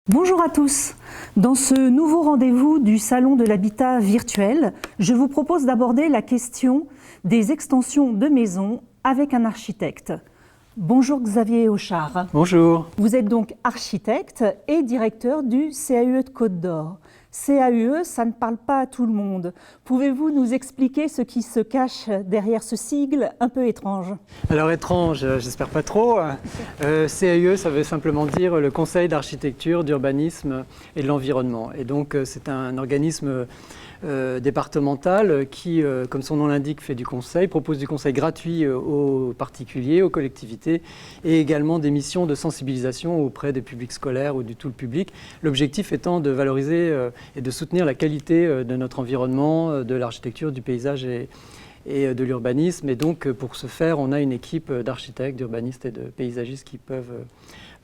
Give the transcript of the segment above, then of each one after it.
Bonjour à tous. Dans ce nouveau rendez-vous du Salon de l'habitat virtuel, je vous propose d'aborder la question des extensions de maisons avec un architecte. Bonjour Xavier Auchard. Bonjour. Vous êtes donc architecte et directeur du CAUE de Côte d'Or. CAUE, ça ne parle pas à tout le monde. Pouvez-vous nous expliquer ce qui se cache derrière ce sigle un peu étrange? Alors étrange, j'espère pas trop. CAUE, ça veut simplement dire le Conseil d'architecture, d'urbanisme et de l'environnement. Et donc c'est un organisme départemental qui, comme son nom l'indique, fait du conseil, propose du conseil gratuit aux particuliers, aux collectivités et également des missions de sensibilisation auprès des publics scolaires ou du tout le public. L'objectif étant de valoriser et de soutenir la qualité de notre environnement, de l'architecture, du paysage et de l'urbanisme. Et donc, pour ce faire, on a une équipe d'architectes, d'urbanistes et de paysagistes qui peuvent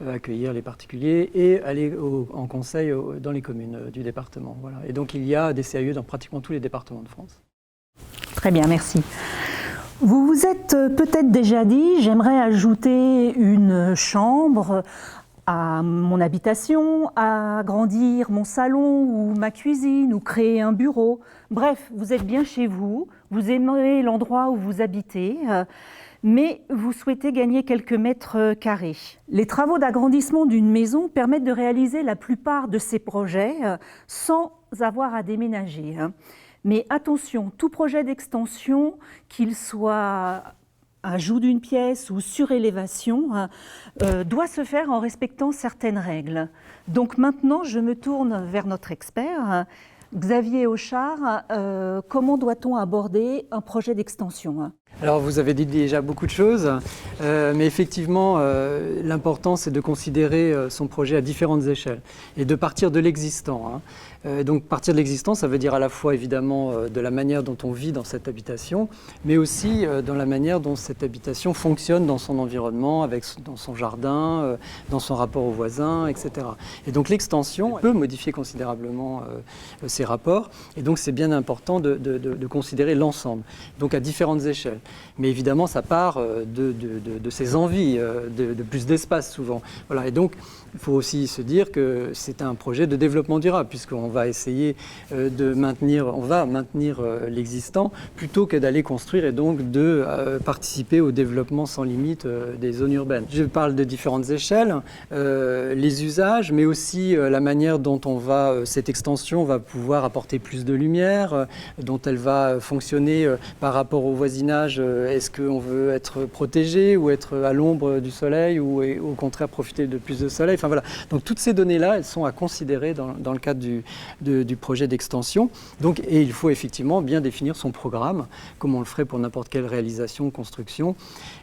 accueillir les particuliers et aller en conseil dans les communes du département. Voilà. Et donc, il y a des CAUE dans pratiquement tous les départements de France. Très bien, merci. Vous vous êtes peut-être déjà dit, j'aimerais ajouter une chambre à mon habitation, agrandir mon salon ou ma cuisine ou créer un bureau. Bref, vous êtes bien chez vous, vous aimez l'endroit où vous habitez, mais vous souhaitez gagner quelques mètres carrés. Les travaux d'agrandissement d'une maison permettent de réaliser la plupart de ces projets sans avoir à déménager. Mais attention, tout projet d'extension, qu'il soit ajout d'une pièce ou surélévation, doit se faire en respectant certaines règles. Donc maintenant, je me tourne vers notre expert. Xavier Auchard, comment doit-on aborder un projet d'extension ? Alors vous avez dit déjà beaucoup de choses, mais effectivement l'important c'est de considérer son projet à différentes échelles et de partir de l'existant. Donc partir de l'existant, ça veut dire à la fois évidemment de la manière dont on vit dans cette habitation, mais aussi dans la manière dont cette habitation fonctionne dans son environnement, dans son jardin, dans son rapport aux voisins, etc. Et donc l'extension peut modifier considérablement ces rapports, et donc c'est bien important de considérer l'ensemble, donc à différentes échelles. Mais évidemment, ça part de ses envies, de plus d'espace souvent. Voilà. Et donc, il faut aussi se dire que c'est un projet de développement durable, puisqu'on va essayer maintenir l'existant, plutôt que d'aller construire et donc de participer au développement sans limite des zones urbaines. Je parle de différentes échelles, les usages, mais aussi la manière dont cette extension va pouvoir apporter plus de lumière, dont elle va fonctionner par rapport au voisinage. Est-ce qu'on veut être protégé ou être à l'ombre du soleil ou au contraire profiter de plus de soleil? Enfin, voilà. Donc toutes ces données-là, elles sont à considérer dans le cadre du projet d'extension. Et il faut effectivement bien définir son programme, comme on le ferait pour n'importe quelle réalisation, construction.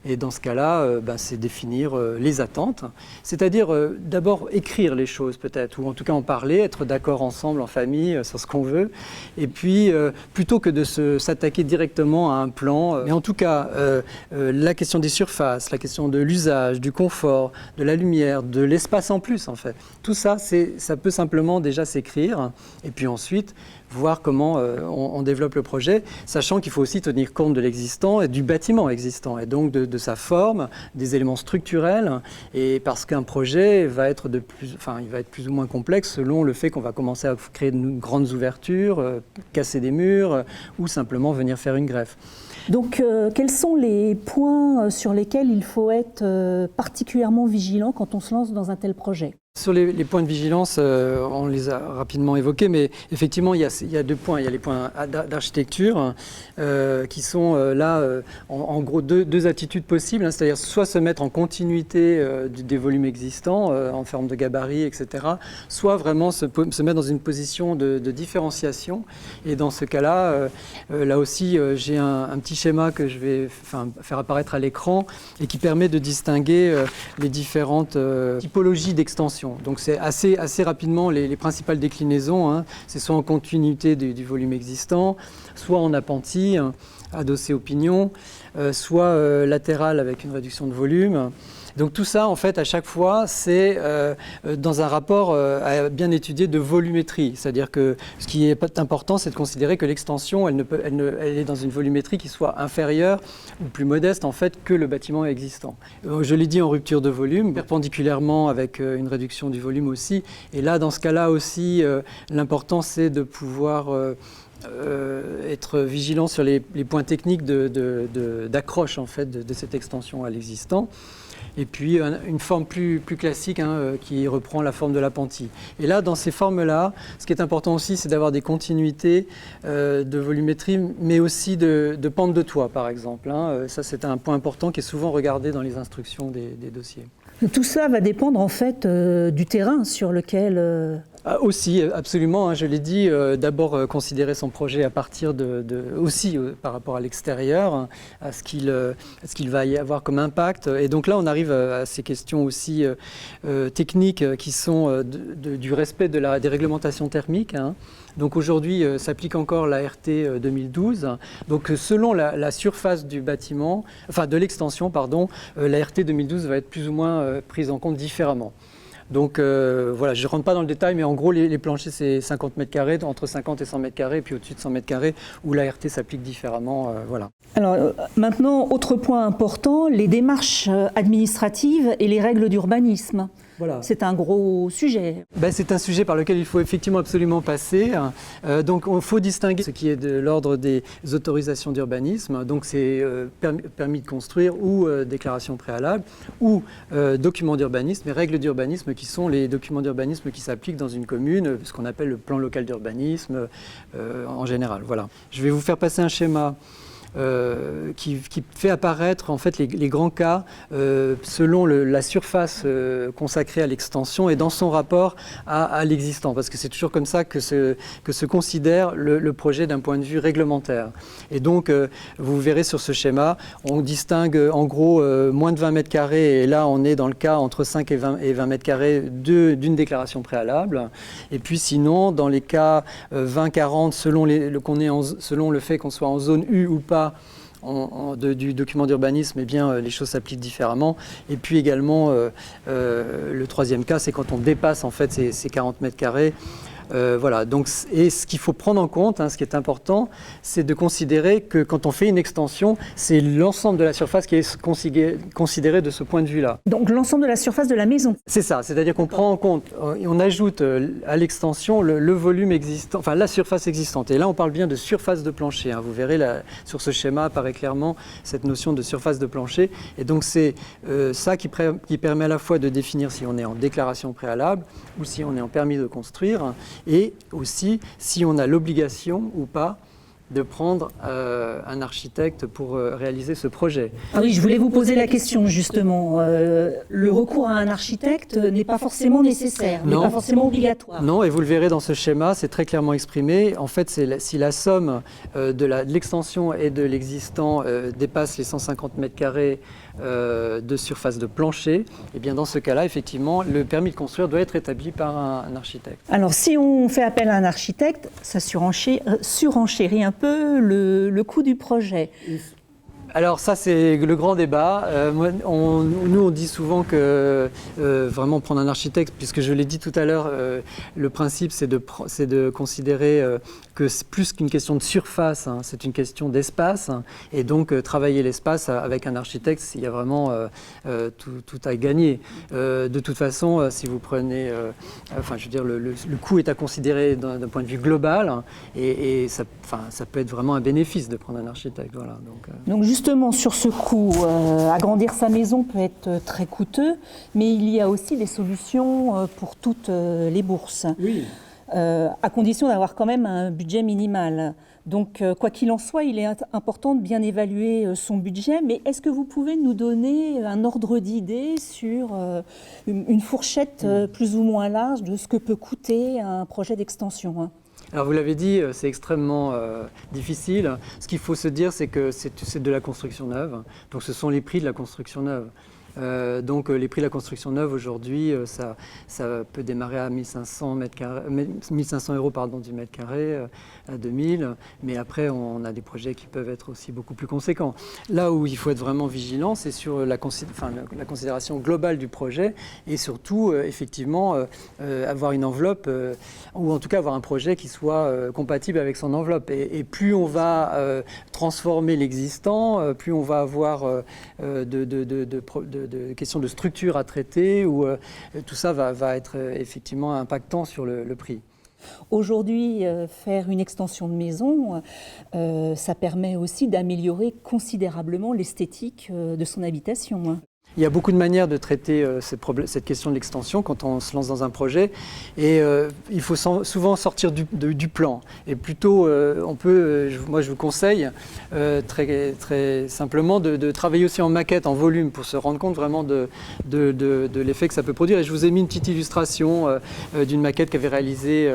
Et dans ce cas-là, c'est définir les attentes, c'est-à-dire d'abord écrire les choses peut-être, ou en tout cas en parler, être d'accord ensemble en famille sur ce qu'on veut. Et puis, plutôt que de s'attaquer directement à un plan, mais en tout cas, la question des surfaces, la question de l'usage, du confort, de la lumière, de l'espace en plus en fait. Tout ça, ça peut simplement déjà s'écrire et puis ensuite voir comment on développe le projet, sachant qu'il faut aussi tenir compte de l'existant et du bâtiment existant et donc de sa forme, des éléments structurels, et parce qu'un projet va être plus ou moins complexe selon le fait qu'on va commencer à créer de grandes ouvertures, casser des murs ou simplement venir faire une greffe. Donc, quels sont les points sur lesquels il faut être particulièrement vigilant quand on se lance dans un tel projet ? Sur les points de vigilance, on les a rapidement évoqués, mais effectivement, il y a deux points. Il y a les points d'architecture qui sont en gros deux attitudes possibles, c'est-à-dire soit se mettre en continuité des volumes existants en forme de gabarit, etc., soit vraiment se mettre dans une position de différenciation. Et dans ce cas-là, là aussi, j'ai un petit schéma que je vais faire apparaître à l'écran et qui permet de distinguer les différentes typologies d'extension. Donc c'est assez rapidement les principales déclinaisons, c'est soit en continuité du volume existant, soit en appentis, adossé au pignon, soit latéral avec une réduction de volume. Donc tout ça, en fait, à chaque fois, c'est dans un rapport à bien étudier de volumétrie. C'est-à-dire que ce qui est important, c'est de considérer que l'extension, elle est dans une volumétrie qui soit inférieure ou plus modeste, en fait, que le bâtiment existant. Je l'ai dit en rupture de volume, perpendiculairement avec une réduction du volume aussi. Et là, dans ce cas-là aussi, l'important, c'est de pouvoir être vigilant sur les points techniques d'accroche en fait, de cette extension à l'existant. Et puis une forme plus classique qui reprend la forme de l'appentis. Et là, dans ces formes-là, ce qui est important aussi, c'est d'avoir des continuités de volumétrie, mais aussi de pente de toit, par exemple. Ça, c'est un point important qui est souvent regardé dans les instructions des dossiers. Tout ça va dépendre en fait du terrain sur lequel... Aussi, absolument, je l'ai dit, d'abord considérer son projet à partir aussi par rapport à l'extérieur, à ce qu'il va y avoir comme impact. Et donc là, on arrive à ces questions aussi techniques qui sont du respect des réglementations thermiques. Donc aujourd'hui, s'applique encore la RT 2012. Donc selon la surface du bâtiment, enfin de l'extension, pardon, la RT 2012 va être plus ou moins prise en compte différemment. Donc voilà, je ne rentre pas dans le détail, mais en gros, les planchers, c'est 50 mètres carrés, entre 50 et 100 mètres carrés, et puis au-dessus de 100 mètres carrés, où la RT s'applique différemment. Voilà. Alors maintenant, autre point important, les démarches administratives et les règles d'urbanisme. Voilà. C'est un gros sujet. C'est un sujet par lequel il faut effectivement absolument passer. Donc il faut distinguer ce qui est de l'ordre des autorisations d'urbanisme, donc c'est permis de construire ou déclaration préalable, ou documents d'urbanisme et règles d'urbanisme qui sont les documents d'urbanisme qui s'appliquent dans une commune, ce qu'on appelle le plan local d'urbanisme en général. Voilà. Je vais vous faire passer un schéma qui fait apparaître en fait les grands cas selon la surface consacrée à l'extension et dans son rapport à l'existant, parce que c'est toujours comme ça que se considère le projet d'un point de vue réglementaire. Et donc vous verrez sur ce schéma, on distingue en gros moins de 20 mètres carrés, et là on est dans le cas entre 5 et 20 mètres carrés d'une déclaration préalable, et puis sinon dans les cas 20-40 selon le fait qu'on soit en zone U ou pas du document d'urbanisme, eh bien, les choses s'appliquent différemment. Et puis également, le troisième cas, c'est quand on dépasse en fait ces 40 mètres carrés. Voilà. Donc, et ce qu'il faut prendre en compte, ce qui est important, c'est de considérer que quand on fait une extension, c'est l'ensemble de la surface qui est considéré de ce point de vue-là. Donc l'ensemble de la surface de la maison. C'est ça, c'est-à-dire qu'on prend en compte, et on ajoute à l'extension le volume existant, enfin la surface existante. Et là, on parle bien de surface de plancher. Vous verrez sur ce schéma apparaît clairement cette notion de surface de plancher. Et donc c'est ça qui permet à la fois de définir si on est en déclaration préalable ou si on est en permis de construire. Et aussi si on a l'obligation ou pas de prendre un architecte pour réaliser ce projet. Ah oui, je voulais vous poser la question justement. Le recours à un architecte n'est pas forcément nécessaire, n'est pas forcément obligatoire. Non, et vous le verrez dans ce schéma, c'est très clairement exprimé. En fait, si la somme de l'extension et de l'existant dépasse les 150 mètres carrés de surface de plancher, et bien dans ce cas-là, effectivement, le permis de construire doit être établi par un architecte. Alors, si on fait appel à un architecte, ça surenchérit un peu le coût du projet. Alors ça, c'est le grand débat. Nous, on dit souvent que vraiment prendre un architecte, puisque je l'ai dit tout à l'heure, le principe, c'est de considérer que c'est plus qu'une question de surface, c'est une question d'espace. Et donc, travailler l'espace avec un architecte, il y a vraiment tout à gagner. De toute façon, si vous prenez... je veux dire, le coût est à considérer d'un point de vue global, et ça peut être vraiment un bénéfice de prendre un architecte. Voilà, donc justement, sur ce coût, agrandir sa maison peut être très coûteux, mais il y a aussi des solutions pour toutes les bourses. Oui. À condition d'avoir quand même un budget minimal. Donc, quoi qu'il en soit, il est important de bien évaluer son budget, mais est-ce que vous pouvez nous donner un ordre d'idée sur une fourchette plus ou moins large de ce que peut coûter un projet d'extension ? Alors vous l'avez dit, c'est extrêmement difficile. Ce qu'il faut se dire, c'est que c'est de la construction neuve. Donc ce sont les prix de la construction neuve. Donc les prix de la construction neuve aujourd'hui, ça peut démarrer à 1500 € du mètre carré, à 2000, mais après on a des projets qui peuvent être aussi beaucoup plus conséquents. Là où il faut être vraiment vigilant, c'est sur la considération globale du projet et surtout effectivement avoir une enveloppe ou en tout cas avoir un projet qui soit compatible avec son enveloppe. Et plus on va transformer l'existant, plus on va avoir de questions de structure à traiter, où tout ça va être effectivement impactant sur le prix. Aujourd'hui, faire une extension de maison, ça permet aussi d'améliorer considérablement l'esthétique de son habitation. Il y a beaucoup de manières de traiter cette question de l'extension quand on se lance dans un projet, et il faut souvent sortir du plan. Et plutôt, moi je vous conseille très simplement de travailler aussi en maquette, en volume, pour se rendre compte vraiment de l'effet que ça peut produire. Et je vous ai mis une petite illustration d'une maquette qu'avait réalisée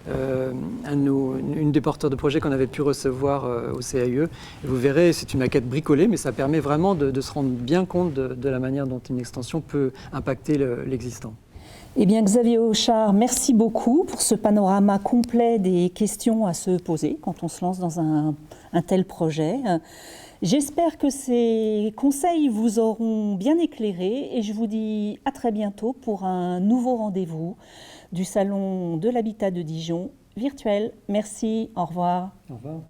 une des porteurs de projet qu'on avait pu recevoir au CAUE. Et vous verrez, c'est une maquette bricolée, mais ça permet vraiment de se rendre bien compte de la manière dont une extension peut impacter l'existant. Eh bien, Xavier Auchard, merci beaucoup pour ce panorama complet des questions à se poser quand on se lance dans un tel projet. J'espère que ces conseils vous auront bien éclairé et je vous dis à très bientôt pour un nouveau rendez-vous du Salon de l'Habitat de Dijon virtuel. Merci, au revoir. Au revoir.